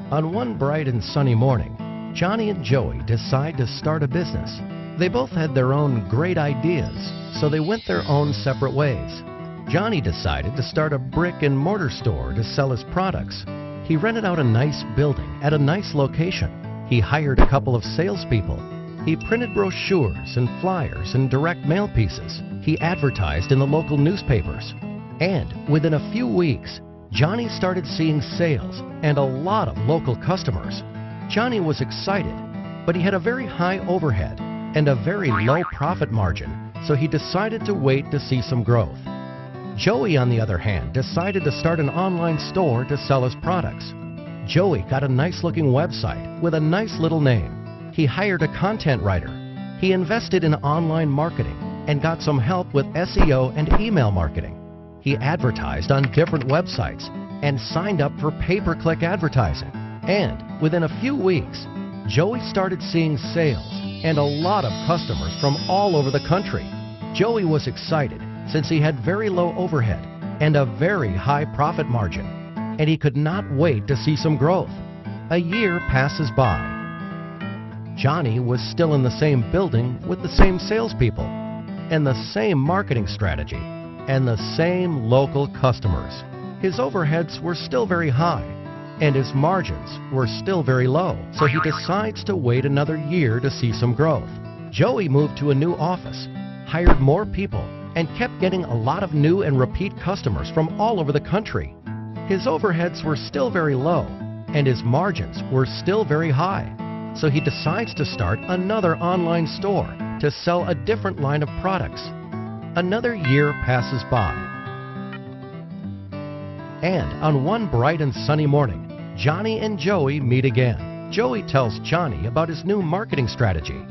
On one bright and sunny morning, Johnny and Joey decide to start a business. They both had their own great ideas, so they went their own separate ways. Johnny decided to start a brick and mortar store to sell his products. He rented out a nice building at a nice location. He hired a couple of salespeople. He printed brochures and flyers and direct mail pieces. He advertised in the local newspapers. And within a few weeks, Johnny started seeing sales and a lot of local customers. Johnny was excited, but he had a very high overhead and a very low profit margin, so he decided to wait to see some growth. Joey, on the other hand, decided to start an online store to sell his products. Joey got a nice-looking website with a nice little name. He hired a content writer. He invested in online marketing and got some help with SEO and email marketing. He advertised on different websites and signed up for pay-per-click advertising. And within a few weeks, Joey started seeing sales and a lot of customers from all over the country. Joey was excited since he had very low overhead and a very high profit margin, and he could not wait to see some growth. A year passes by. Johnny was still in the same building with the same salespeople and the same marketing strategy and the same local customers. His overheads were still very high and his margins were still very low, so he decides to wait another year to see some growth. Joey moved to a new office, hired more people, and kept getting a lot of new and repeat customers from all over the country. His overheads were still very low and his margins were still very high, so he decides to start another online store to sell a different line of products. Another year passes by. And on one bright and sunny morning, Johnny and Joey meet again. Joey tells Johnny about his new marketing strategy,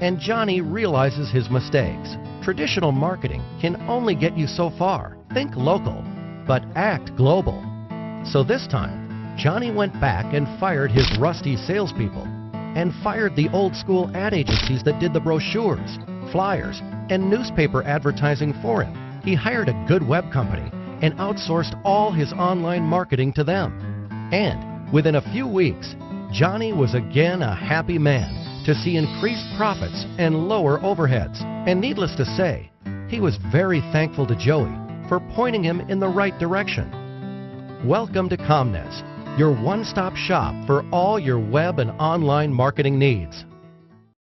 and Johnny realizes his mistakes. Traditional marketing can only get you so far. Think local, but act global. So this time, Johnny went back and fired his rusty salespeople and fired the old school ad agencies that did the brochures, flyers, and newspaper advertising for him. He hired a good web company and outsourced all his online marketing to them. And within a few weeks, Johnny was again a happy man to see increased profits and lower overheads. And needless to say, he was very thankful to Joey for pointing him in the right direction. Welcome to ComNets, your one-stop shop for all your web and online marketing needs.